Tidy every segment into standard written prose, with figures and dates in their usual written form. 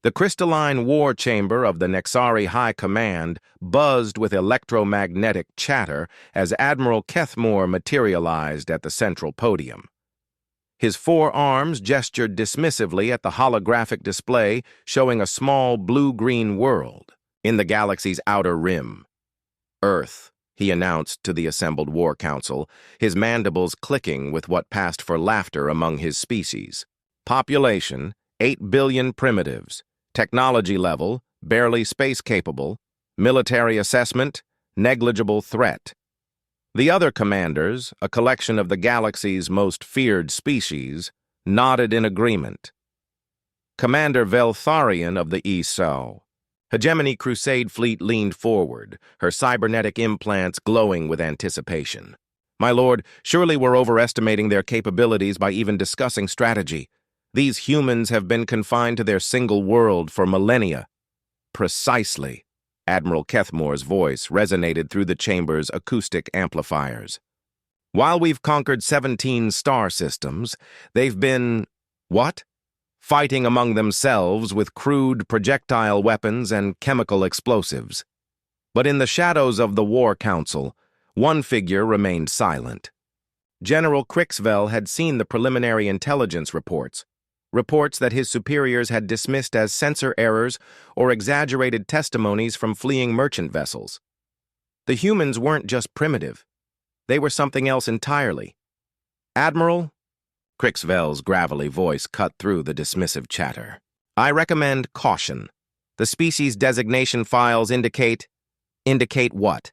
The crystalline war chamber of the Nexari High Command buzzed with electromagnetic chatter as Admiral Kethmore materialized at the central podium. His four arms gestured dismissively at the holographic display showing a small blue-green world in the galaxy's outer rim. Earth, he announced to the assembled War Council, his mandibles clicking with what passed for laughter among his species. Population, 8 billion primitives. Technology level, barely space-capable. Military assessment, negligible threat. The other commanders, a collection of the galaxy's most feared species, nodded in agreement. Commander Veltharian of the ESO. Hegemony Crusade Fleet leaned forward, her cybernetic implants glowing with anticipation. My lord, surely we're overestimating their capabilities by even discussing strategy. These humans have been confined to their single world for millennia. Precisely. Admiral Kethmore's voice resonated through the chamber's acoustic amplifiers. While we've conquered 17 star systems, they've been... what? Fighting among themselves with crude projectile weapons and chemical explosives. But in the shadows of the War Council, one figure remained silent. General Crixvel had seen the preliminary intelligence reports that his superiors had dismissed as sensor errors or exaggerated testimonies from fleeing merchant vessels. The humans weren't just primitive. They were something else entirely. Admiral, Crixvel's gravelly voice cut through the dismissive chatter. I recommend caution. The species designation files indicate what?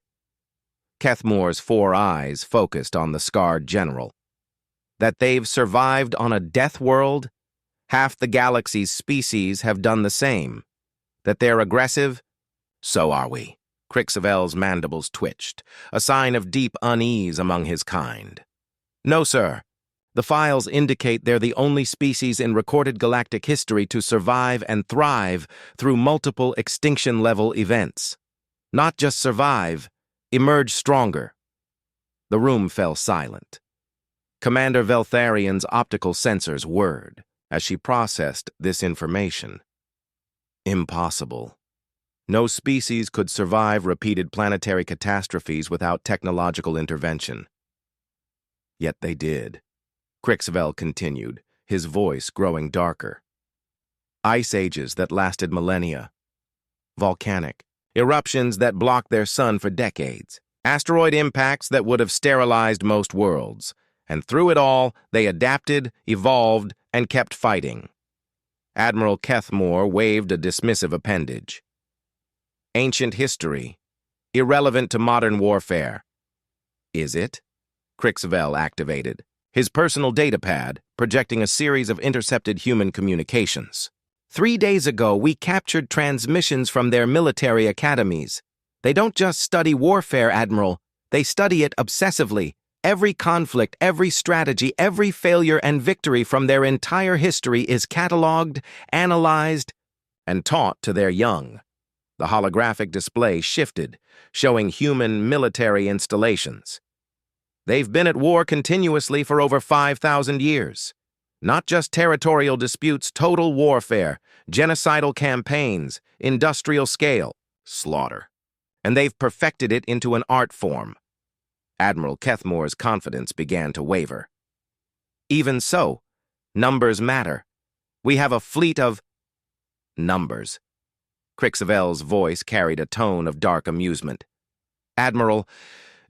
Kethmore's four eyes focused on the scarred general. That they've survived on a death world? Half the galaxy's species have done the same. That they're aggressive? So are we. Crixvel's mandibles twitched, a sign of deep unease among his kind. No, sir. The files indicate they're the only species in recorded galactic history to survive and thrive through multiple extinction-level events. Not just survive, emerge stronger. The room fell silent. Commander Veltharian's optical sensors whirred as she processed this information. Impossible. No species could survive repeated planetary catastrophes without technological intervention. Yet they did. Crixvel continued, his voice growing darker. Ice ages that lasted millennia. Volcanic. Eruptions that blocked their sun for decades. Asteroid impacts that would have sterilized most worlds. And through it all, they adapted, evolved, and kept fighting. Admiral Kethmore waved a dismissive appendage. Ancient history. Irrelevant to modern warfare. Is it? Crixvel activated, his personal datapad projecting a series of intercepted human communications. 3 days ago, we captured transmissions from their military academies. They don't just study warfare, Admiral. They study it obsessively. Every conflict, every strategy, every failure and victory from their entire history is cataloged, analyzed, and taught to their young. The holographic display shifted, showing human military installations. They've been at war continuously for over 5,000 years. Not just territorial disputes, total warfare, genocidal campaigns, industrial scale, slaughter. And they've perfected it into an art form. Admiral Kethmore's confidence began to waver. Even so, numbers matter. We have a fleet of numbers. Crixvel's voice carried a tone of dark amusement. Admiral,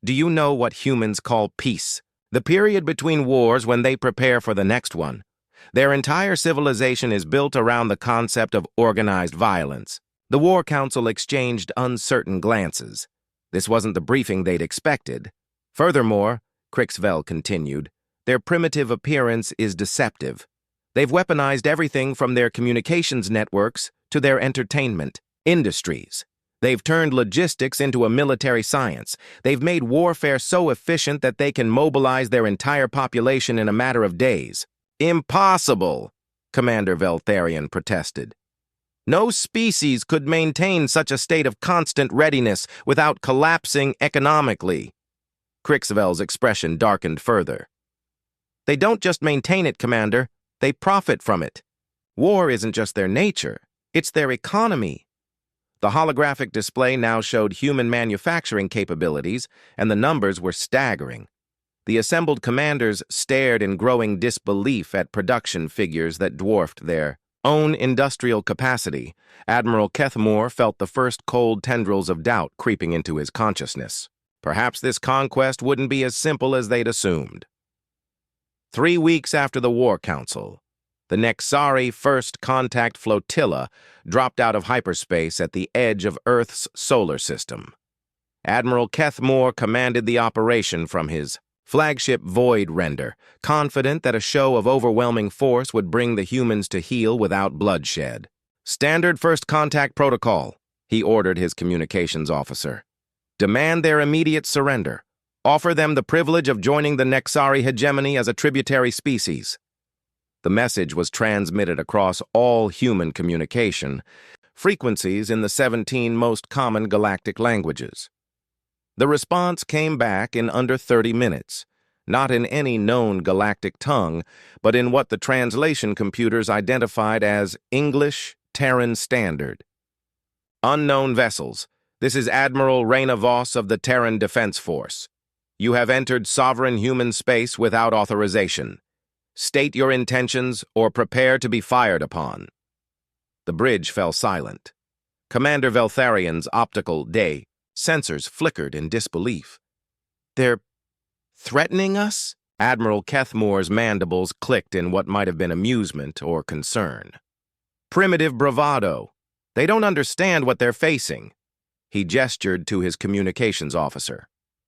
do you know what humans call peace? The period between wars when they prepare for the next one. Their entire civilization is built around the concept of organized violence. The War Council exchanged uncertain glances. This wasn't the briefing they'd expected. Furthermore, Crixvel continued, their primitive appearance is deceptive. They've weaponized everything from their communications networks to their entertainment industries. They've turned logistics into a military science. They've made warfare so efficient that they can mobilize their entire population in a matter of days. Impossible, Commander Veltharian protested. No species could maintain such a state of constant readiness without collapsing economically. Crixvel's expression darkened further. They don't just maintain it, Commander. They profit from it. War isn't just their nature. It's their economy. The holographic display now showed human manufacturing capabilities, and the numbers were staggering. The assembled commanders stared in growing disbelief at production figures that dwarfed their own industrial capacity. Admiral Kethmore felt the first cold tendrils of doubt creeping into his consciousness. Perhaps this conquest wouldn't be as simple as they'd assumed. 3 weeks after the War Council, the Nexari First Contact Flotilla dropped out of hyperspace at the edge of Earth's solar system. Admiral Kethmore commanded the operation from his flagship Void Render, confident that a show of overwhelming force would bring the humans to heel without bloodshed. "Standard First Contact Protocol," he ordered his communications officer. "Demand their immediate surrender. Offer them the privilege of joining the Nexari hegemony as a tributary species." The message was transmitted across all human communication, frequencies in the 17 most common galactic languages. The response came back in under 30 minutes, not in any known galactic tongue, but in what the translation computers identified as English Terran Standard. "Unknown vessels. This is Admiral Raina Voss of the Terran Defense Force. You have entered sovereign human space without authorization. State your intentions or prepare to be fired upon." The bridge fell silent. Commander Veltharian's optical day sensors flickered in disbelief. "They're threatening us?" Admiral Kethmore's mandibles clicked in what might have been amusement or concern. "Primitive bravado. They don't understand what they're facing." He gestured to his communications officer.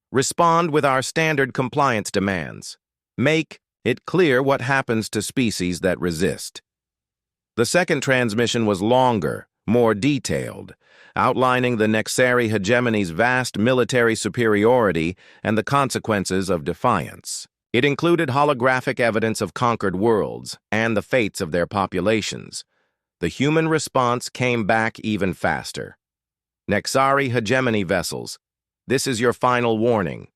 "Respond with our standard compliance demands. Make it clear what happens to species that resist." The second transmission was longer, more detailed, outlining the Nexari hegemony's vast military superiority and the consequences of defiance. It included holographic evidence of conquered worlds and the fates of their populations. The human response came back even faster. "Nexari hegemony vessels, this is your final warning.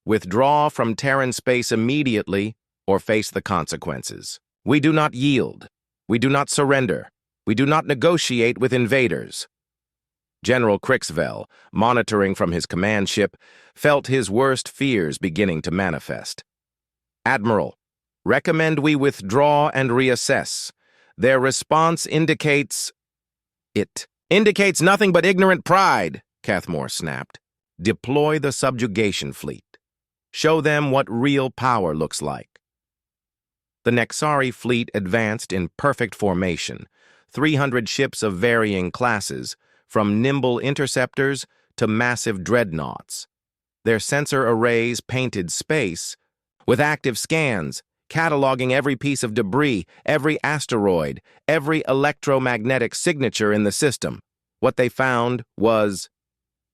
Withdraw from Terran space immediately or face the consequences. We do not yield. We do not surrender. We do not negotiate with invaders." General Crixvel, monitoring from his command ship, felt his worst fears beginning to manifest. "Admiral, recommend we withdraw and reassess. Their response indicates..." "It indicates nothing but ignorant pride," Kethmore snapped. "Deploy the subjugation fleet. Show them what real power looks like." The Nexari fleet advanced in perfect formation, 300 ships of varying classes, from nimble interceptors to massive dreadnoughts. Their sensor arrays painted space, with active scans, cataloging every piece of debris, every asteroid, every electromagnetic signature in the system. What they found was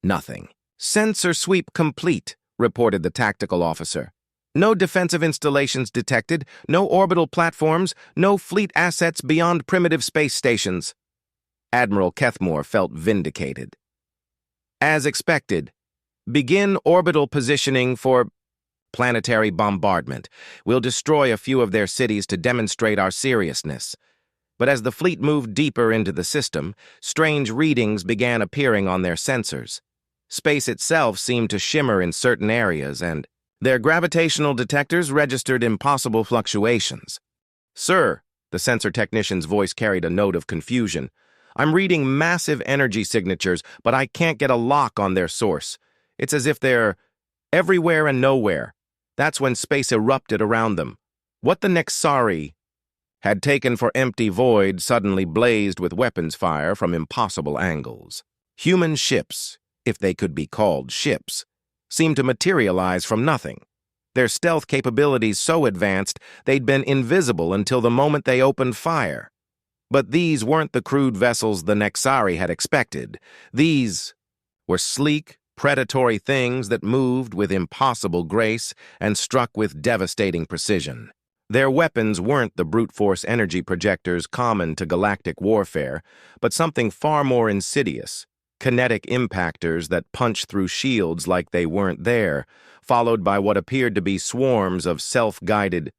nothing. "Sensor sweep complete," reported the tactical officer. "No defensive installations detected, no orbital platforms, no fleet assets beyond primitive space stations." Admiral Kethmore felt vindicated. "As expected, begin orbital positioning for planetary bombardment. We'll destroy a few of their cities to demonstrate our seriousness." But as the fleet moved deeper into the system, strange readings began appearing on their sensors. Space itself seemed to shimmer in certain areas, and their gravitational detectors registered impossible fluctuations. "Sir," the sensor technician's voice carried a note of confusion, "I'm reading massive energy signatures, but I can't get a lock on their source. It's as if they're everywhere and nowhere." That's when space erupted around them. What the Nexari had taken for empty void suddenly blazed with weapons fire from impossible angles. Human ships, if they could be called ships, seemed to materialize from nothing. Their stealth capabilities so advanced they'd been invisible until the moment they opened fire. But these weren't the crude vessels the Nexari had expected. These were sleek, predatory things that moved with impossible grace and struck with devastating precision. Their weapons weren't the brute force energy projectors common to galactic warfare, but something far more insidious, kinetic impactors that punched through shields like they weren't there, followed by what appeared to be swarms of self-guided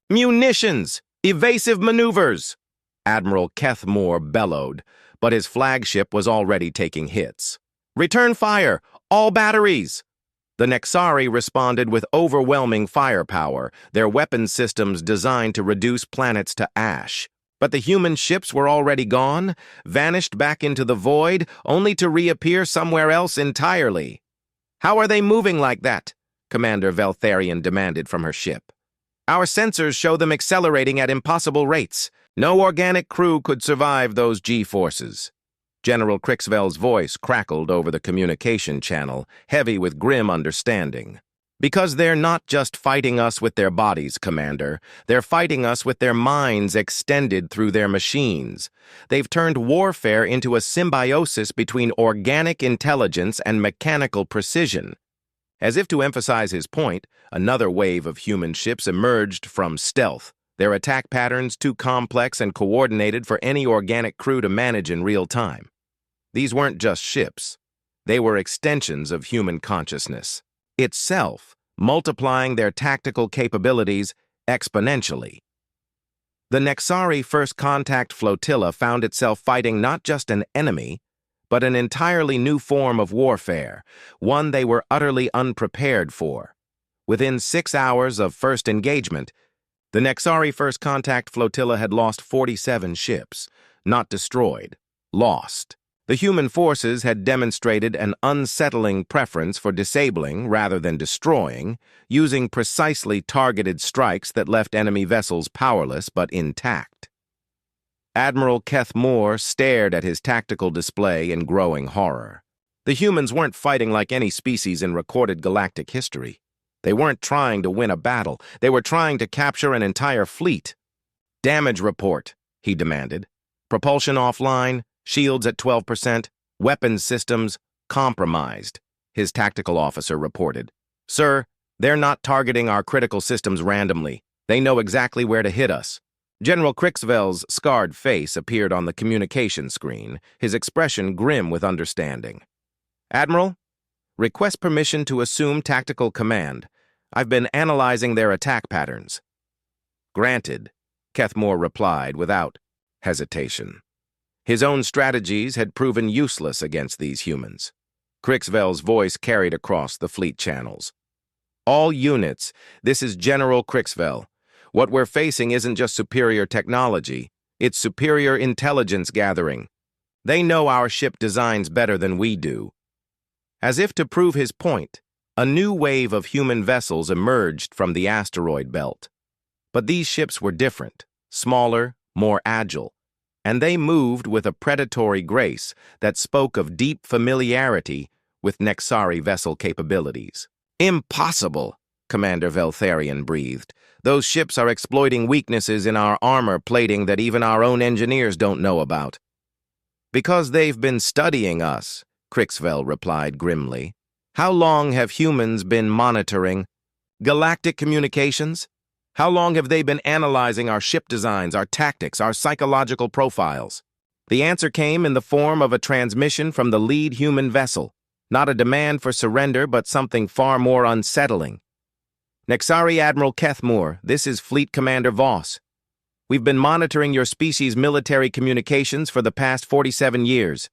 munitions, evasive maneuvers. Admiral Kethmore bellowed, but his flagship was already taking hits. "Return fire! All batteries!" The Nexari responded with overwhelming firepower, their weapons systems designed to reduce planets to ash. But the human ships were already gone, vanished back into the void, only to reappear somewhere else entirely. "How are they moving like that?" Commander Veltharian demanded from her ship. "Our sensors show them accelerating at impossible rates. No organic crew could survive those G-forces." General Crixvel's voice crackled over the communication channel, heavy with grim understanding. "Because they're not just fighting us with their bodies, Commander. They're fighting us with their minds extended through their machines. They've turned warfare into a symbiosis between organic intelligence and mechanical precision." As if to emphasize his point, another wave of human ships emerged from stealth, their attack patterns too complex and coordinated for any organic crew to manage in real time. These weren't just ships. They were extensions of human consciousness itself, multiplying their tactical capabilities exponentially. The Nexari First Contact Flotilla found itself fighting not just an enemy, but an entirely new form of warfare, one they were utterly unprepared for. Within 6 hours of first engagement, the Nexari First Contact Flotilla had lost 47 ships, not destroyed, lost. The human forces had demonstrated an unsettling preference for disabling rather than destroying, using precisely targeted strikes that left enemy vessels powerless but intact. Admiral Keth Moore stared at his tactical display in growing horror. The humans weren't fighting like any species in recorded galactic history. They weren't trying to win a battle. They were trying to capture an entire fleet. "Damage report," he demanded. "Propulsion offline, shields at 12%, weapons systems compromised," his tactical officer reported. "Sir, they're not targeting our critical systems randomly. They know exactly where to hit us." General Crixvel's scarred face appeared on the communication screen, his expression grim with understanding. "Admiral, request permission to assume tactical command. I've been analyzing their attack patterns." "Granted," Kethmore replied without hesitation. His own strategies had proven useless against these humans. Crixvel's voice carried across the fleet channels. "All units, this is General Crixvel. What we're facing isn't just superior technology, it's superior intelligence gathering. They know our ship designs better than we do." As if to prove his point, a new wave of human vessels emerged from the asteroid belt. But these ships were different, smaller, more agile, and they moved with a predatory grace that spoke of deep familiarity with Nexari vessel capabilities. "Impossible," Commander Veltharian breathed. "Those ships are exploiting weaknesses in our armor plating that even our own engineers don't know about." "Because they've been studying us," Crixvel replied grimly. "How long have humans been monitoring galactic communications? How long have they been analyzing our ship designs, our tactics, our psychological profiles?" The answer came in the form of a transmission from the lead human vessel, not a demand for surrender, but something far more unsettling. "Nexari Admiral Kethmore, this is Fleet Commander Voss. We've been monitoring your species' military communications for the past 47 years.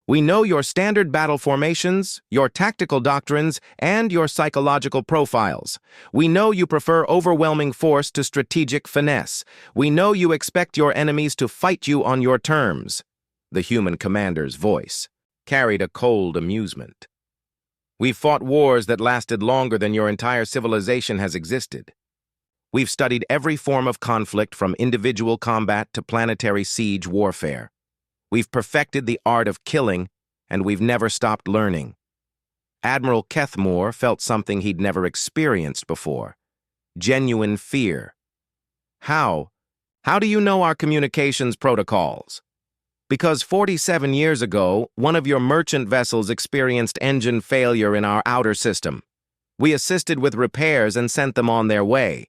We know your standard battle formations, your tactical doctrines, and your psychological profiles. We know you prefer overwhelming force to strategic finesse. We know you expect your enemies to fight you on your terms." The human commander's voice carried a cold amusement. "We've fought wars that lasted longer than your entire civilization has existed. We've studied every form of conflict from individual combat to planetary siege warfare. We've perfected the art of killing, and we've never stopped learning." Admiral Kethmore felt something he'd never experienced before. Genuine fear. How do you know our communications protocols?" "Because 47 years ago, one of your merchant vessels experienced engine failure in our outer system. We assisted with repairs and sent them on their way.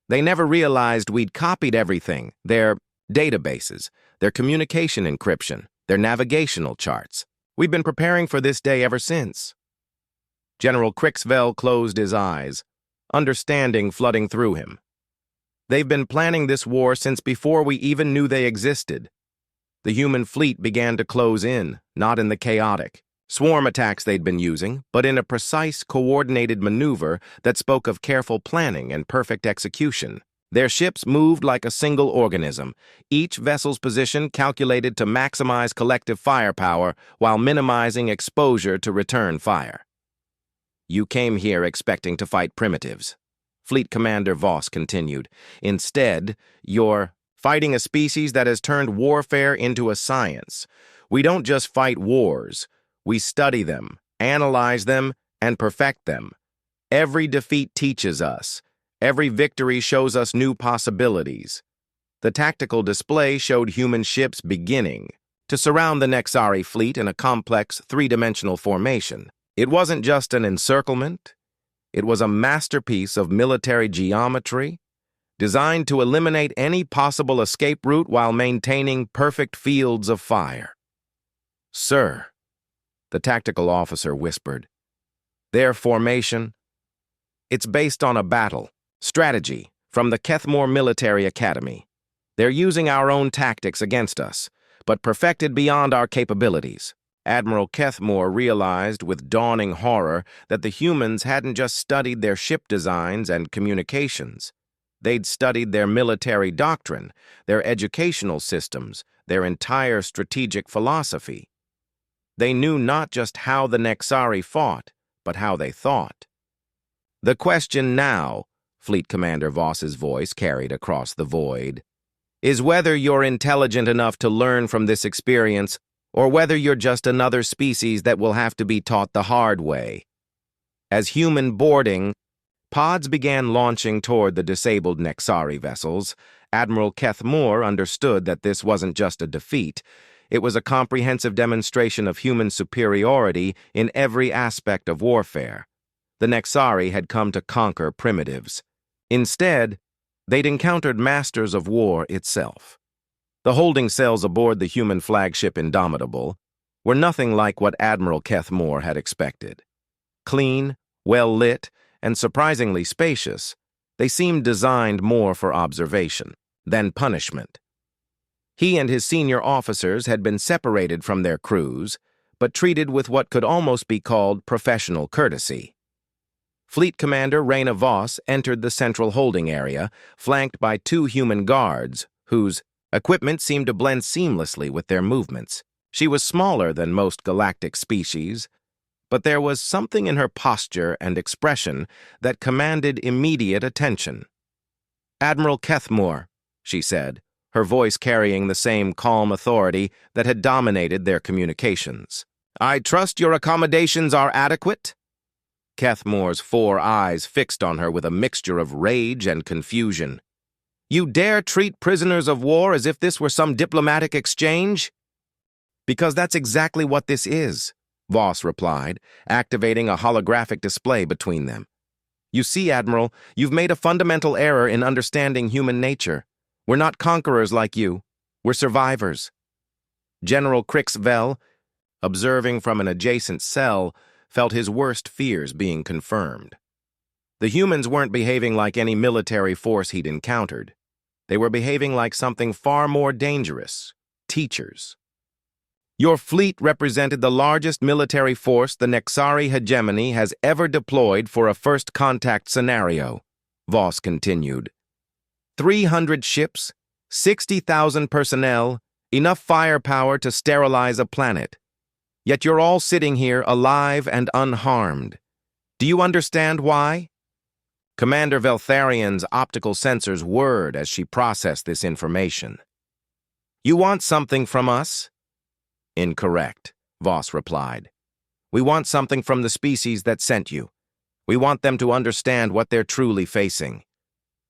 They never realized we'd copied everything, their databases, their communication encryption, their navigational charts. We've been preparing for this day ever since." General Crixvel closed his eyes, understanding flooding through him. "They've been planning this war since before we even knew they existed. The human fleet began to close in, not in the chaotic swarm attacks they'd been using, but in a precise, coordinated maneuver that spoke of careful planning and perfect execution. Their ships moved like a single organism, each vessel's position calculated to maximize collective firepower while minimizing exposure to return fire. "You came here expecting to fight primitives," Fleet Commander Voss continued. "Instead, you're fighting a species that has turned warfare into a science. We don't just fight wars. We study them, analyze them, and perfect them. Every defeat teaches us. Every victory shows us new possibilities." The tactical display showed human ships beginning to surround the Nexari fleet in a complex, three-dimensional formation. It wasn't just an encirclement. It was a masterpiece of military geometry, designed to eliminate any possible escape route while maintaining perfect fields of fire. "Sir," the tactical officer whispered, "their formation, it's based on a battle strategy from the Kethmore Military Academy. They're using our own tactics against us, but perfected beyond our capabilities." Admiral Kethmore realized with dawning horror that the humans hadn't just studied their ship designs and communications. They'd studied their military doctrine, their educational systems, their entire strategic philosophy. They knew not just how the Nexari fought, but how they thought. "The question now," Fleet Commander Voss's voice carried across the void, "is whether you're intelligent enough to learn from this experience or whether you're just another species that will have to be taught the hard way." As human boarding pods began launching toward the disabled Nexari vessels, Admiral Kethmore understood that this wasn't just a defeat. It was a comprehensive demonstration of human superiority in every aspect of warfare. The Nexari had come to conquer primitives. Instead, they'd encountered masters of war itself. The holding cells aboard the human flagship Indomitable were nothing like what Admiral Kethmore had expected. Clean, well-lit, and surprisingly spacious, they seemed designed more for observation than punishment. He and his senior officers had been separated from their crews, but treated with what could almost be called professional courtesy. Fleet Commander Reyna Voss entered the central holding area, flanked by two human guards, whose equipment seemed to blend seamlessly with their movements. She was smaller than most galactic species, but there was something in her posture and expression that commanded immediate attention. "Admiral Kethmore," she said, her voice carrying the same calm authority that had dominated their communications. "I trust your accommodations are adequate?" Kethmore's 4 eyes fixed on her with a mixture of rage and confusion. "You dare treat prisoners of war as if this were some diplomatic exchange?" "Because that's exactly what this is," Voss replied, activating a holographic display between them. "You see, Admiral, you've made a fundamental error in understanding human nature. We're not conquerors like you. We're survivors." General Krixvel, observing from an adjacent cell, felt his worst fears being confirmed. The humans weren't behaving like any military force he'd encountered. They were behaving like something far more dangerous: teachers. "Your fleet represented the largest military force the Nexari hegemony has ever deployed for a first contact scenario," Voss continued. 300 ships, 60,000 personnel, enough firepower to sterilize a planet. Yet you're all sitting here alive and unharmed. Do you understand why? Commander Veltharian's optical sensors whirred as she processed this information. "You want something from us?" "Incorrect," Voss replied. "We want something from the species that sent you. We want them to understand what they're truly facing."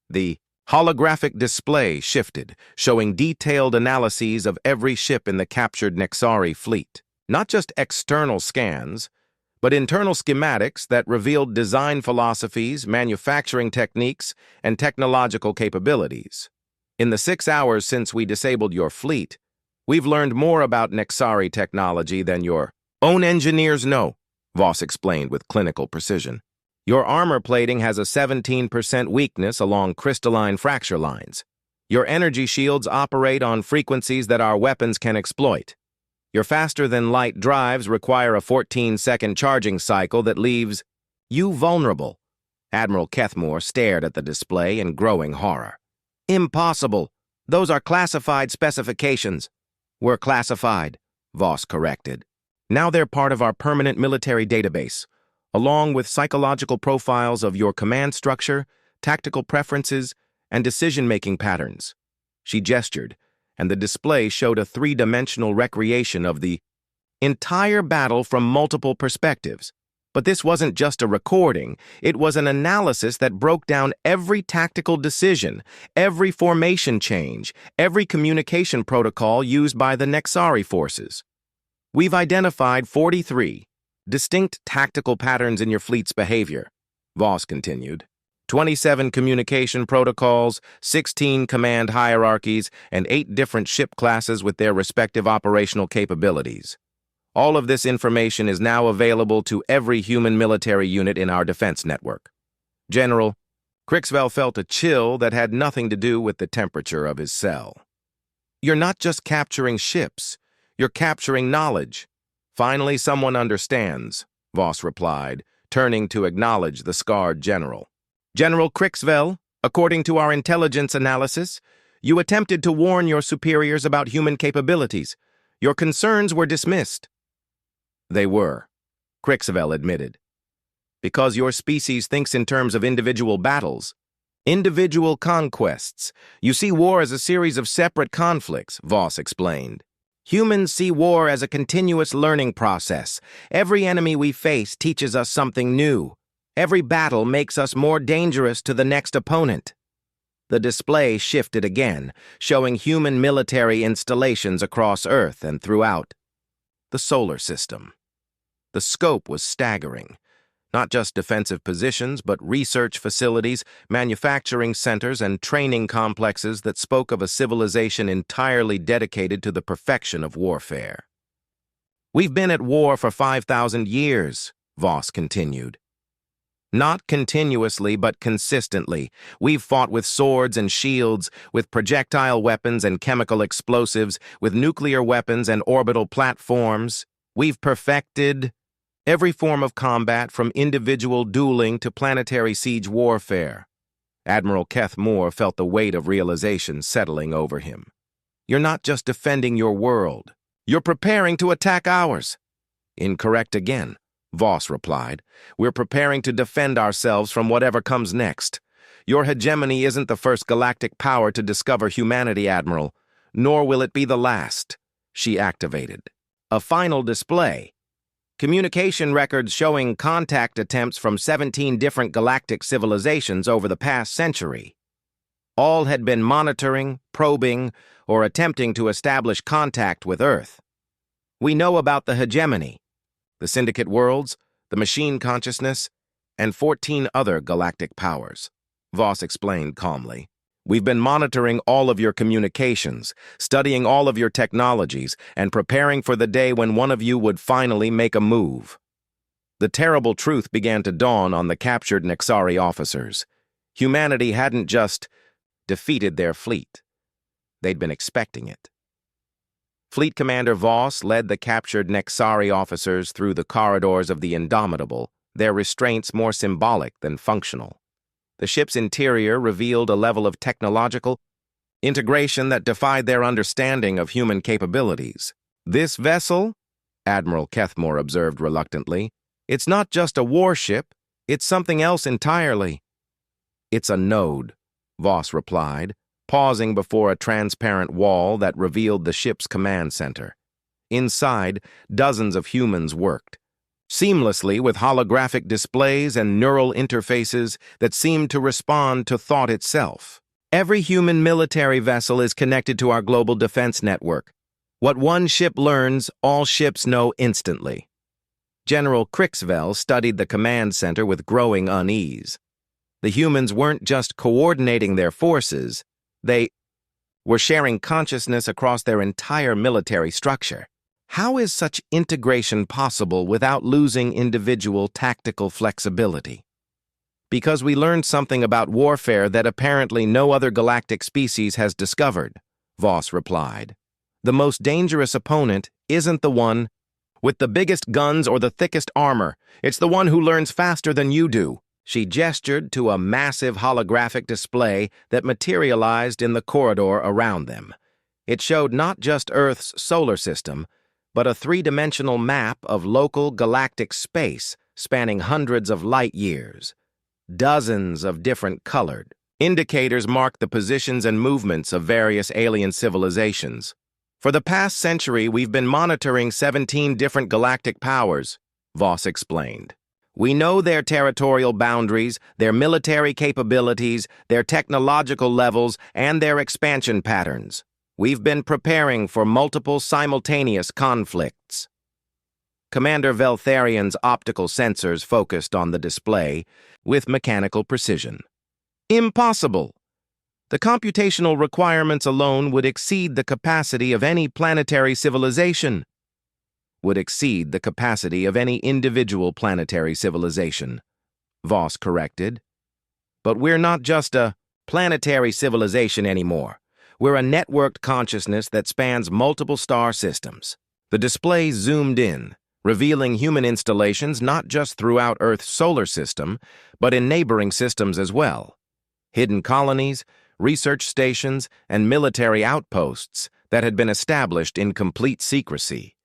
The holographic display shifted, showing detailed analyses of every ship in the captured Nexari fleet. Not just external scans, but internal schematics that revealed design philosophies, manufacturing techniques, and technological capabilities. "In the 6 hours since we disabled your fleet, we've learned more about Nexari technology than your own engineers know," Voss explained with clinical precision. "Your armor plating has a 17% weakness along crystalline fracture lines. Your energy shields operate on frequencies that our weapons can exploit. Your faster-than-light drives require a 14-second charging cycle that leaves you vulnerable. Admiral Kethmore stared at the display in growing horror. Impossible. Those are classified specifications. We're classified, Voss corrected. Now they're part of our permanent military database, along with psychological profiles of your command structure, tactical preferences, and decision-making patterns. She gestured, and the display showed a three-dimensional recreation of the entire battle from multiple perspectives. But this wasn't just a recording, it was an analysis that broke down every tactical decision, every formation change, every communication protocol used by the Nexari forces. We've identified 43 distinct tactical patterns in your fleet's behavior, Voss continued. 27 communication protocols, 16 command hierarchies, and 8 different ship classes with their respective operational capabilities. All of this information is now available to every human military unit in our defense network. General, Crixwell felt a chill that had nothing to do with the temperature of his cell. You're not just capturing ships, you're capturing knowledge. Finally, someone understands, Voss replied, turning to acknowledge the scarred general. General Crixwell, according to our intelligence analysis, you attempted to warn your superiors about human capabilities. Your concerns were dismissed. They were, Crixwell admitted. Because your species thinks in terms of individual battles, individual conquests. You see war as a series of separate conflicts, Voss explained. Humans see war as a continuous learning process. Every enemy we face teaches us something new. Every battle makes us more dangerous to the next opponent. The display shifted again, showing human military installations across Earth and throughout the solar system. The scope was staggering. Not just defensive positions, but research facilities, manufacturing centers, and training complexes that spoke of a civilization entirely dedicated to the perfection of warfare. We've been at war for 5,000 years, Voss continued. Not continuously, but consistently. We've fought with swords and shields, with projectile weapons and chemical explosives, with nuclear weapons and orbital platforms. We've perfected every form of combat, from individual dueling to planetary siege warfare. Admiral Kethmore felt the weight of realization settling over him. You're not just defending your world. You're preparing to attack ours. Incorrect again, Voss replied. We're preparing to defend ourselves from whatever comes next. Your hegemony isn't the first galactic power to discover humanity, Admiral, nor will it be the last. She activated a final display. Communication records showing contact attempts from 17 different galactic civilizations over the past century. All had been monitoring, probing, or attempting to establish contact with Earth. We know about the hegemony, the syndicate worlds, the machine consciousness, and 14 other galactic powers, Voss explained calmly. We've been monitoring all of your communications, studying all of your technologies, and preparing for the day when one of you would finally make a move. The terrible truth began to dawn on the captured Nexari officers. Humanity hadn't just defeated their fleet. They'd been expecting it. Fleet Commander Voss led the captured Nexari officers through the corridors of the Indomitable, their restraints more symbolic than functional. The ship's interior revealed a level of technological integration that defied their understanding of human capabilities. This vessel, Admiral Kethmore observed reluctantly, it's not just a warship, it's something else entirely. It's a node, Voss replied, pausing before a transparent wall that revealed the ship's command center. Inside, dozens of humans worked, seamlessly with holographic displays and neural interfaces that seemed to respond to thought itself. Every human military vessel is connected to our global defense network. What one ship learns, all ships know instantly. General Crixwell studied the command center with growing unease. The humans weren't just coordinating their forces, they were sharing consciousness across their entire military structure. How is such integration possible without losing individual tactical flexibility? Because we learned something about warfare that apparently no other galactic species has discovered, Voss replied. The most dangerous opponent isn't the one with the biggest guns or the thickest armor. It's the one who learns faster than you do. She gestured to a massive holographic display that materialized in the corridor around them. It showed not just Earth's solar system, but a three-dimensional map of local galactic space spanning hundreds of light years. Dozens of different colored indicators marked the positions and movements of various alien civilizations. For the past century, we've been monitoring 17 different galactic powers, Voss explained. We know their territorial boundaries, their military capabilities, their technological levels, and their expansion patterns. We've been preparing for multiple simultaneous conflicts. Commander Veltharian's optical sensors focused on the display with mechanical precision. Impossible! The computational requirements alone would exceed the capacity of any planetary civilization. Would exceed the capacity of any individual planetary civilization, Voss corrected. But we're not just a planetary civilization anymore. We're a networked consciousness that spans multiple star systems. The display zoomed in, revealing human installations not just throughout Earth's solar system, but in neighboring systems as well. Hidden colonies, research stations, and military outposts that had been established in complete secrecy.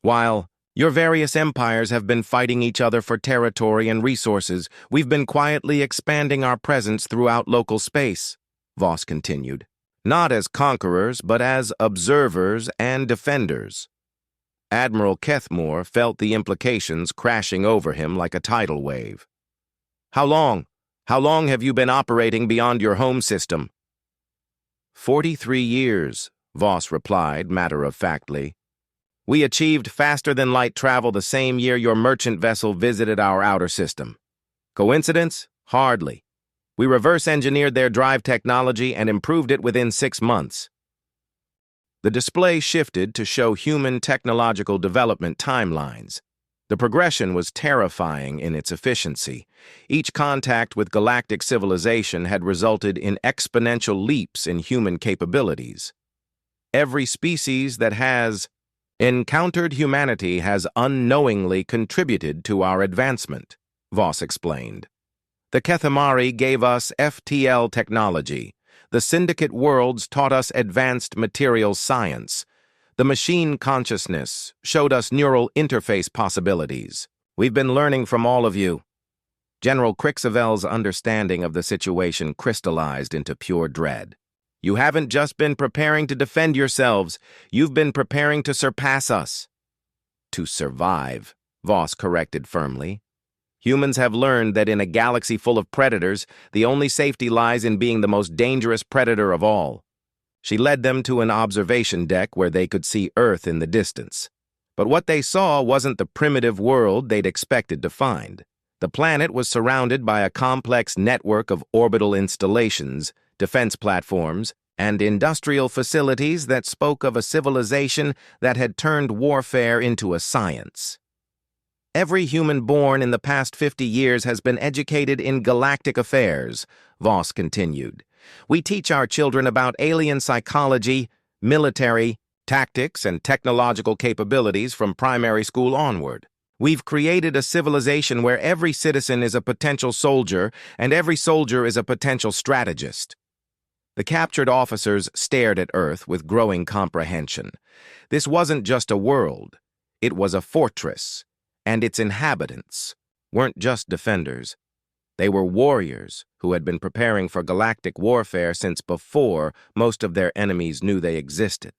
While your various empires have been fighting each other for territory and resources, we've been quietly expanding our presence throughout local space, Voss continued. Not as conquerors, but as observers and defenders. Admiral Kethmore felt the implications crashing over him like a tidal wave. How long have you been operating beyond your home system? 43 years, Voss replied matter-of-factly. We achieved faster-than-light travel the same year your merchant vessel visited our outer system. Coincidence? Hardly. We reverse-engineered their drive technology and improved it within 6 months. The display shifted to show human technological development timelines. The progression was terrifying in its efficiency. Each contact with galactic civilization had resulted in exponential leaps in human capabilities. Every species that has encountered humanity has unknowingly contributed to our advancement, Voss explained. The Kethamari gave us FTL technology. The Syndicate worlds taught us advanced materials science. The machine consciousness showed us neural interface possibilities. We've been learning from all of you. General Krixavel's understanding of the situation crystallized into pure dread. You haven't just been preparing to defend yourselves, you've been preparing to surpass us. To survive, Voss corrected firmly. Humans have learned that in a galaxy full of predators, the only safety lies in being the most dangerous predator of all. She led them to an observation deck where they could see Earth in the distance. But what they saw wasn't the primitive world they'd expected to find. The planet was surrounded by a complex network of orbital installations, defense platforms, and industrial facilities that spoke of a civilization that had turned warfare into a science. Every human born in the past 50 years has been educated in galactic affairs, Voss continued. We teach our children about alien psychology, military, tactics, and technological capabilities from primary school onward. We've created a civilization where every citizen is a potential soldier and every soldier is a potential strategist. The captured officers stared at Earth with growing comprehension. This wasn't just a world, it was a fortress. And its inhabitants weren't just defenders. They were warriors who had been preparing for galactic warfare since before most of their enemies knew they existed.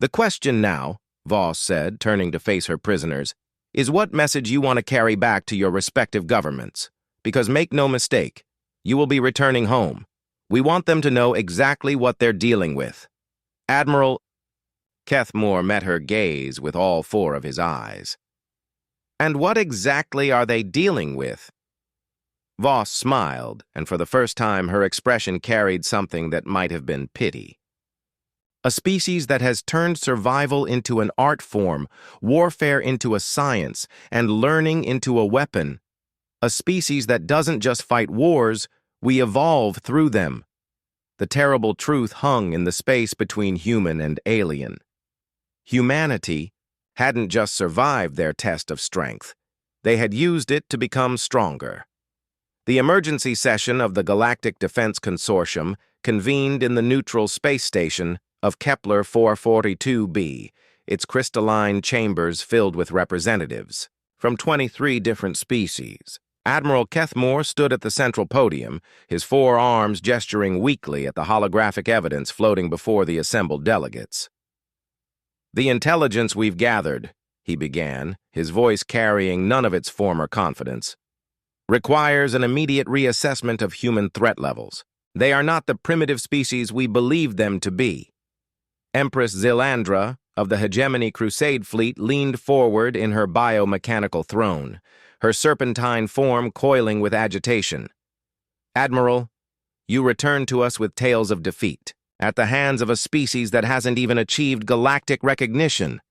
The question now, Voss said, turning to face her prisoners, is what message you want to carry back to your respective governments. Because make no mistake, you will be returning home. We want them to know exactly what they're dealing with. Admiral Kethmore met her gaze with all 4 of his eyes. And what exactly are they dealing with? Voss smiled, and for the first time her expression carried something that might have been pity. A species that has turned survival into an art form, warfare into a science, and learning into a weapon. A species that doesn't just fight wars, we evolve through them. The terrible truth hung in the space between human and alien. Humanity hadn't just survived their test of strength. They had used it to become stronger. The emergency session of the Galactic Defense Consortium convened in the neutral space station of Kepler 442b, its crystalline chambers filled with representatives from 23 different species. Admiral Kethmore stood at the central podium, his four arms gesturing weakly at the holographic evidence floating before the assembled delegates. "The intelligence we've gathered," he began, his voice carrying none of its former confidence, "requires an immediate reassessment of human threat levels. They are not the primitive species we believed them to be." Empress Zilandra of the Hegemony Crusade Fleet leaned forward in her biomechanical throne, her serpentine form coiling with agitation. "Admiral, you return to us with tales of defeat, at the hands of a species that hasn't even achieved galactic recognition.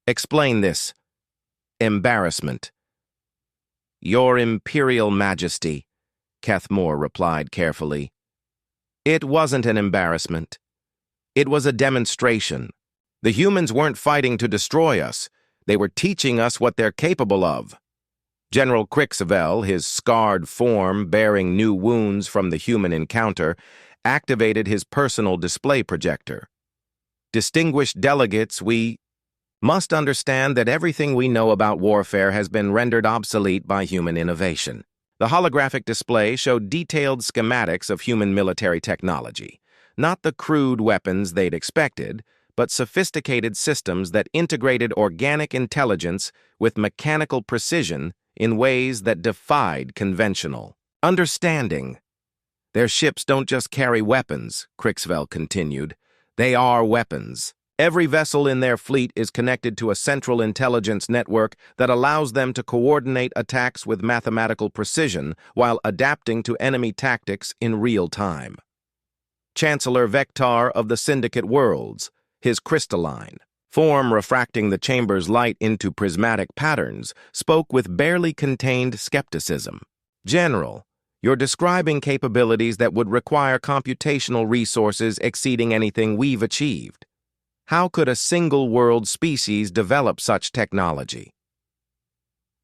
Explain this." "Embarrassment." "Your Imperial Majesty," Kethmore replied carefully. "It wasn't an embarrassment. It was a demonstration. The humans weren't fighting to destroy us. They were teaching us what they're capable of." General Crixavel, his scarred form bearing new wounds from the human encounter, activated his personal display projector. "Distinguished delegates, we must understand that everything we know about warfare has been rendered obsolete by human innovation." The holographic display showed detailed schematics of human military technology, not the crude weapons they'd expected, but sophisticated systems that integrated organic intelligence with mechanical precision in ways that defied conventional understanding. "Their ships don't just carry weapons," Crixavel continued. "They are weapons. Every vessel in their fleet is connected to a central intelligence network that allows them to coordinate attacks with mathematical precision while adapting to enemy tactics in real time." Chancellor Vector of the Syndicate Worlds, his crystalline form refracting the chamber's light into prismatic patterns, spoke with barely contained skepticism. "General, you're describing capabilities that would require computational resources exceeding anything we've achieved. How could a single-world species develop such technology?"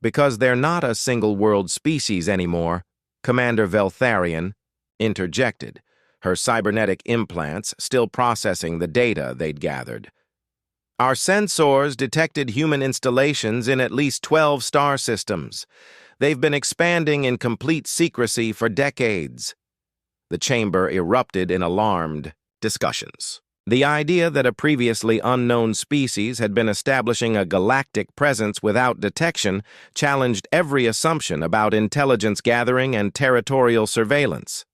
"Because they're not a single-world species anymore," Commander Veltharion interjected, her cybernetic implants still processing the data they'd gathered. "Our sensors detected human installations in at least 12 star systems. They've been expanding in complete secrecy for decades." The chamber erupted in alarmed discussions. The idea that a previously unknown species had been establishing a galactic presence without detection challenged every assumption about intelligence gathering and territorial surveillance.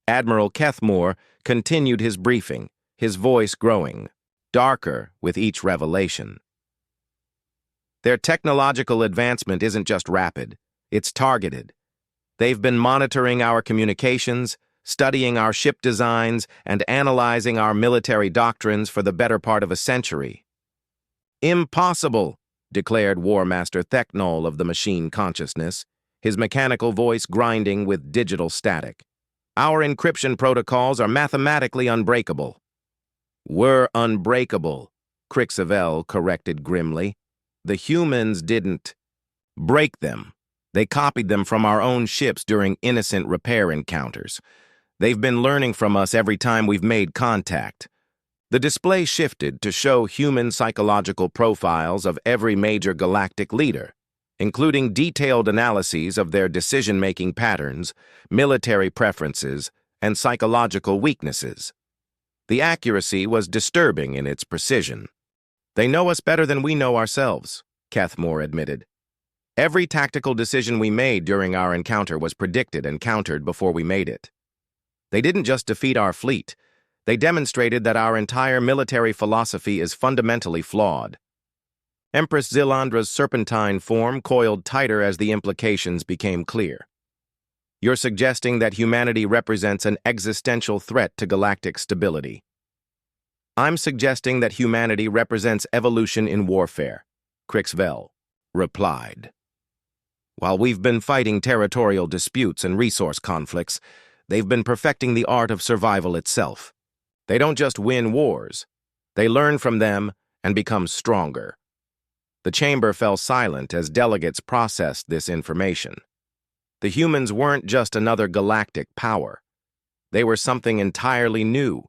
Admiral Kethmore continued his briefing, his voice growing darker with each revelation. "Their technological advancement isn't just rapid, it's targeted. They've been monitoring our communications, studying our ship designs, and analyzing our military doctrines for the better part of a century." "Impossible," declared War Master Theknol of the Machine Consciousness, his mechanical voice grinding with digital static. "Our encryption protocols are mathematically unbreakable." "We're unbreakable," Crixavel corrected grimly. "The humans didn't break them. They copied them from our own ships during innocent repair encounters. They've been learning from us every time we've made contact." The display shifted to show human psychological profiles of every major galactic leader, including detailed analyses of their decision-making patterns, military preferences, and psychological weaknesses. The accuracy was disturbing in its precision. "They know us better than we know ourselves," Kethmore admitted. "Every tactical decision we made during our encounter was predicted and countered before we made it. They didn't just defeat our fleet, they demonstrated that our entire military philosophy is fundamentally flawed." Empress Zilandra's serpentine form coiled tighter as the implications became clear. "You're suggesting that humanity represents an existential threat to galactic stability." "I'm suggesting that humanity represents evolution in warfare," Crixavel replied. While we've been fighting territorial disputes and resource conflicts, they've been perfecting the art of survival itself. They don't just win wars. They learn from them and become stronger. The chamber fell silent as delegates processed this information. The humans weren't just another galactic power. They were something entirely new,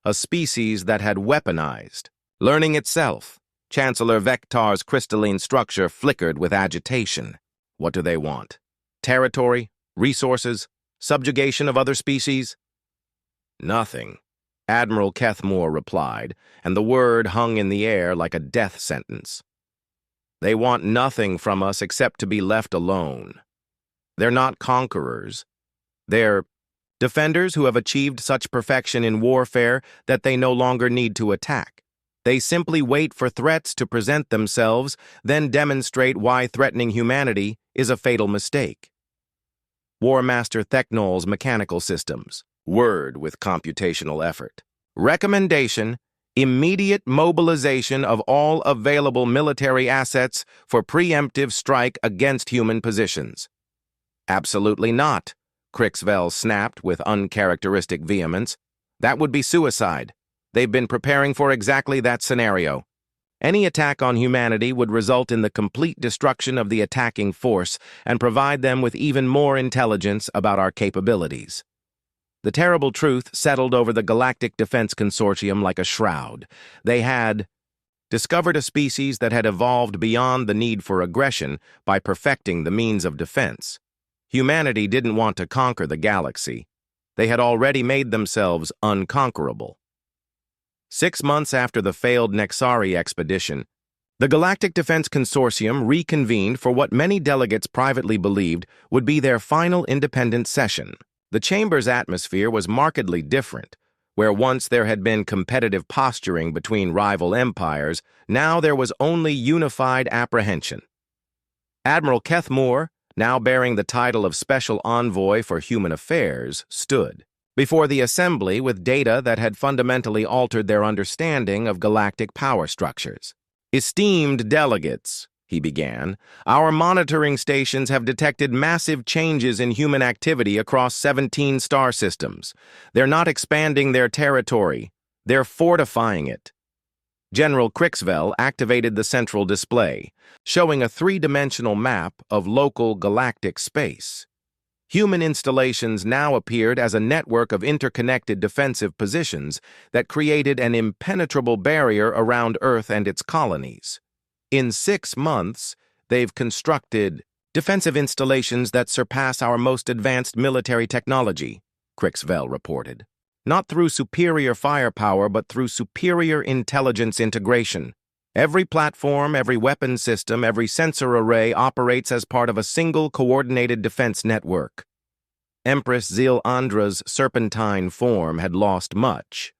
a species that had weaponized. Learning itself, Chancellor Vector's crystalline structure flickered with agitation. What do they want? Territory? Resources? Subjugation of other species? Nothing, Admiral Kethmore replied, and the word hung in the air like a death sentence. They want nothing from us except to be left alone. They're not conquerors. They're defenders who have achieved such perfection in warfare that they no longer need to attack. They simply wait for threats to present themselves, then demonstrate why threatening humanity is a fatal mistake. War Master Theknol's mechanical systems. Word with computational effort. Recommendation: immediate mobilization of all available military assets for preemptive strike against human positions. Absolutely not, Crixvel snapped with uncharacteristic vehemence. That would be suicide. They've been preparing for exactly that scenario. Any attack on humanity would result in the complete destruction of the attacking force and provide them with even more intelligence about our capabilities. The terrible truth settled over the Galactic Defense Consortium like a shroud. They had discovered a species that had evolved beyond the need for aggression by perfecting the means of defense. Humanity didn't want to conquer the galaxy. They had already made themselves unconquerable. 6 months after the failed Nexari expedition, the Galactic Defense Consortium reconvened for what many delegates privately believed would be their final independent session. The chamber's atmosphere was markedly different. Where once there had been competitive posturing between rival empires, now there was only unified apprehension. Admiral Kethmore, now bearing the title of Special Envoy for Human Affairs, stood before the assembly with data that had fundamentally altered their understanding of galactic power structures. "Esteemed delegates," he began, "our monitoring stations have detected massive changes in human activity across 17 star systems. They're not expanding their territory, they're fortifying it." General Crixvel activated the central display, showing a three-dimensional map of local galactic space. Human installations now appeared as a network of interconnected defensive positions that created an impenetrable barrier around Earth and its colonies. In 6 months, they've constructed defensive installations that surpass our most advanced military technology, Crixvel reported. Not through superior firepower, but through superior intelligence integration. Every platform, every weapon system, every sensor array operates as part of a single coordinated defense network. Empress Zil-Andra's serpentine form had lost much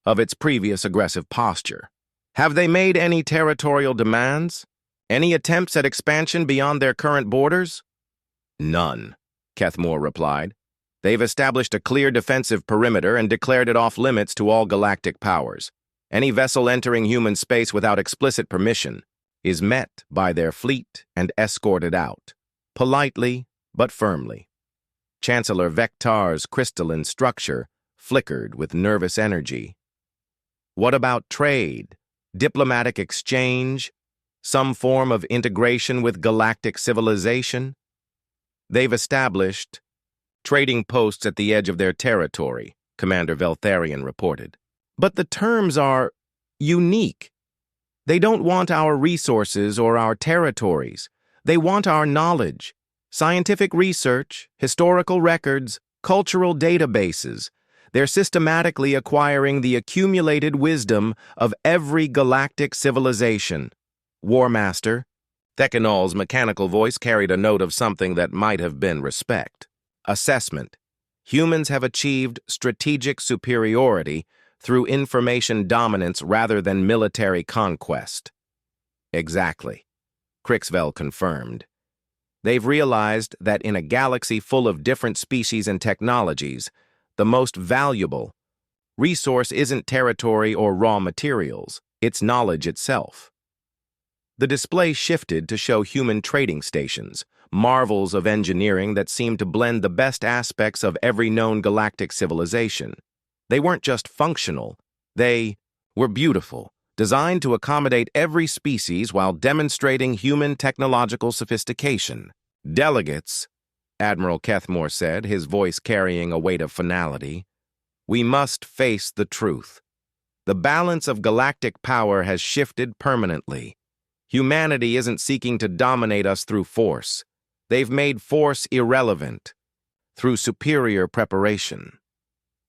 of its previous aggressive posture. Have they made any territorial demands? Any attempts at expansion beyond their current borders? None, Kethmore replied. They've established a clear defensive perimeter and declared it off-limits to all galactic powers. Any vessel entering human space without explicit permission is met by their fleet and escorted out, politely but firmly. Chancellor Vector's crystalline structure flickered with nervous energy. What about trade, diplomatic exchange, some form of integration with galactic civilization? They've established trading posts at the edge of their territory, Commander Veltharian reported. But the terms are unique. They don't want our resources or our territories. They want our knowledge, scientific research, historical records, cultural databases. They're systematically acquiring the accumulated wisdom of every galactic civilization. War Master, Theknol's mechanical voice carried a note of something that might have been respect. Assessment. Humans have achieved strategic superiority through information dominance rather than military conquest. Exactly, Crixvel confirmed. They've realized that in a galaxy full of different species and technologies, the most valuable resource isn't territory or raw materials, it's knowledge itself. The display shifted to show human trading stations, marvels of engineering that seemed to blend the best aspects of every known galactic civilization. They weren't just functional, they were beautiful, designed to accommodate every species while demonstrating human technological sophistication. Delegates, Admiral Kethmore said, his voice carrying a weight of finality, we must face the truth. The balance of galactic power has shifted permanently. Humanity isn't seeking to dominate us through force. They've made force irrelevant through superior preparation.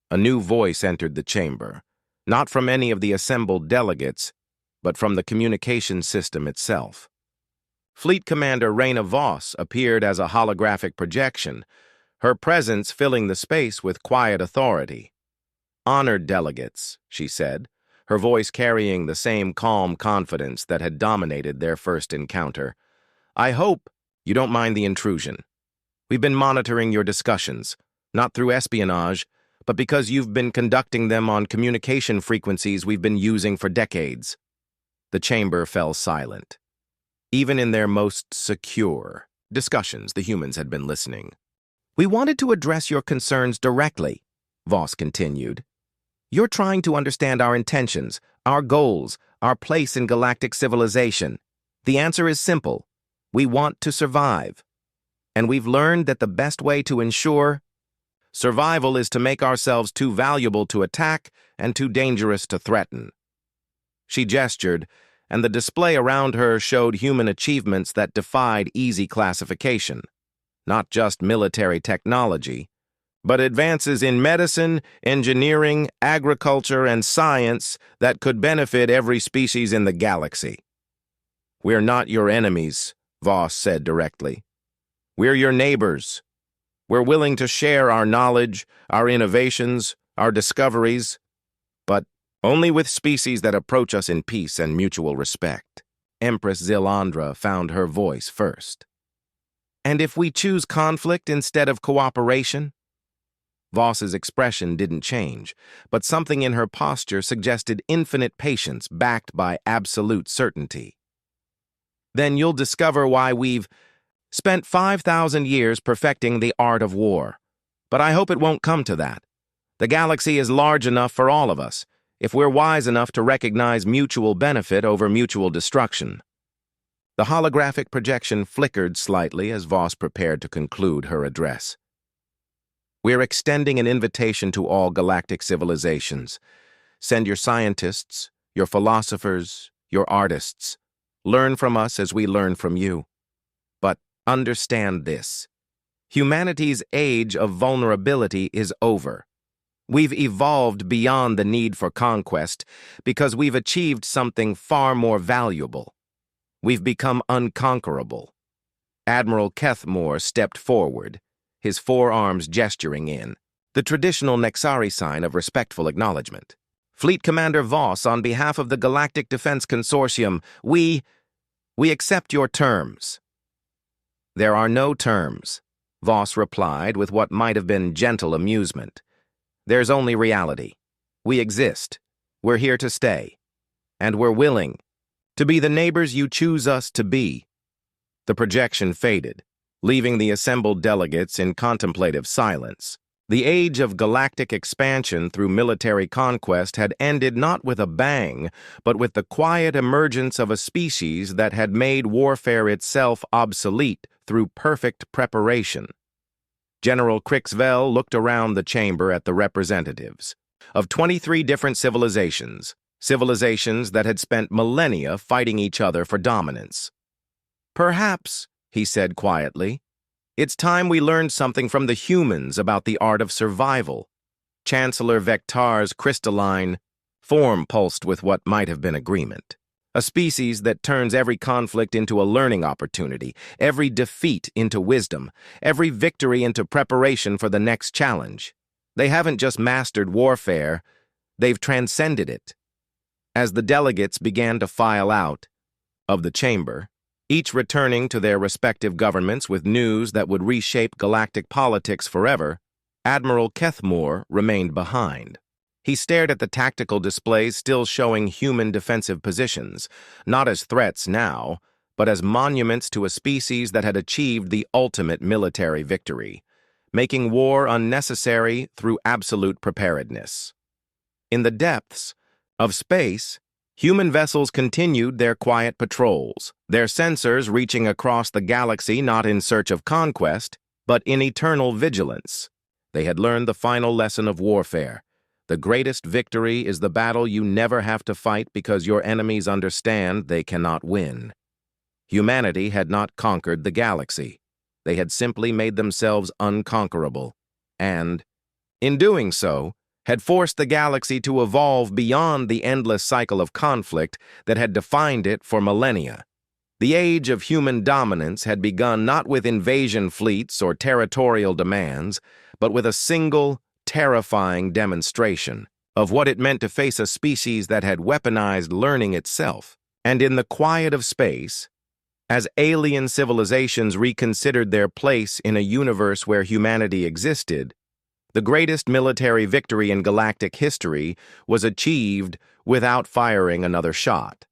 A new voice entered the chamber, not from any of the assembled delegates, but from the communication system itself. Fleet Commander Reyna Voss appeared as a holographic projection, her presence filling the space with quiet authority. Honored delegates, she said, her voice carrying the same calm confidence that had dominated their first encounter. I hope you don't mind the intrusion. We've been monitoring your discussions, not through espionage, but because you've been conducting them on communication frequencies we've been using for decades. The chamber fell silent. Even in their most secure discussions, the humans had been listening. We wanted to address your concerns directly, Voss continued. You're trying to understand our intentions, our goals, our place in galactic civilization. The answer is simple. We want to survive. And we've learned that the best way to ensure survival is to make ourselves too valuable to attack and too dangerous to threaten. She gestured, and the display around her showed human achievements that defied easy classification. Not just military technology, but advances in medicine, engineering, agriculture, and science that could benefit every species in the galaxy. We're not your enemies, Voss said directly. We're your neighbors. We're willing to share our knowledge, our innovations, our discoveries, but only with species that approach us in peace and mutual respect. Empress Zilandra found her voice first. And if we choose conflict instead of cooperation? Voss's expression didn't change, but something in her posture suggested infinite patience backed by absolute certainty. Then you'll discover why we've spent 5,000 years perfecting the art of war. But I hope it won't come to that. The galaxy is large enough for all of us, if we're wise enough to recognize mutual benefit over mutual destruction. The holographic projection flickered slightly as Voss prepared to conclude her address. We're extending an invitation to all galactic civilizations. Send your scientists, your philosophers, your artists. Learn from us as we learn from you. But understand this. Humanity's age of vulnerability is over. We've evolved beyond the need for conquest because we've achieved something far more valuable. We've become unconquerable. Admiral Kethmore stepped forward, his forearms gesturing in, the traditional Nexari sign of respectful acknowledgement. Fleet Commander Voss, on behalf of the Galactic Defense Consortium, we accept your terms. There are no terms, Voss replied with what might have been gentle amusement. There's only reality. We exist. We're here to stay. And we're willing to be the neighbors you choose us to be. The projection faded, leaving the assembled delegates in contemplative silence. The age of galactic expansion through military conquest had ended not with a bang, but with the quiet emergence of a species that had made warfare itself obsolete through perfect preparation. General Crixvel looked around the chamber at the representatives of 23 different civilizations that had spent millennia fighting each other for dominance. Perhaps, he said quietly, it's time we learned something from the humans about the art of survival. Chancellor Vectar's crystalline form pulsed with what might have been agreement. A species that turns every conflict into a learning opportunity, every defeat into wisdom, every victory into preparation for the next challenge. They haven't just mastered warfare, they've transcended it. As the delegates began to file out of the chamber, each returning to their respective governments with news that would reshape galactic politics forever, Admiral Kethmore remained behind. He stared at the tactical displays still showing human defensive positions, not as threats now, but as monuments to a species that had achieved the ultimate military victory, making war unnecessary through absolute preparedness. In the depths of space, human vessels continued their quiet patrols, their sensors reaching across the galaxy not in search of conquest, but in eternal vigilance. They had learned the final lesson of warfare. The greatest victory is the battle you never have to fight because your enemies understand they cannot win. Humanity had not conquered the galaxy. They had simply made themselves unconquerable, and, in doing so, had forced the galaxy to evolve beyond the endless cycle of conflict that had defined it for millennia. The age of human dominance had begun not with invasion fleets or territorial demands, but with a single, terrifying demonstration of what it meant to face a species that had weaponized learning itself. And in the quiet of space, as alien civilizations reconsidered their place in a universe where humanity existed, the greatest military victory in galactic history was achieved without firing another shot.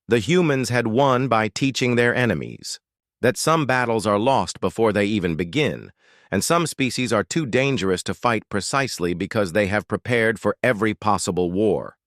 The humans had won by teaching their enemies that some battles are lost before they even begin, and some species are too dangerous to fight precisely because they have prepared for every possible war.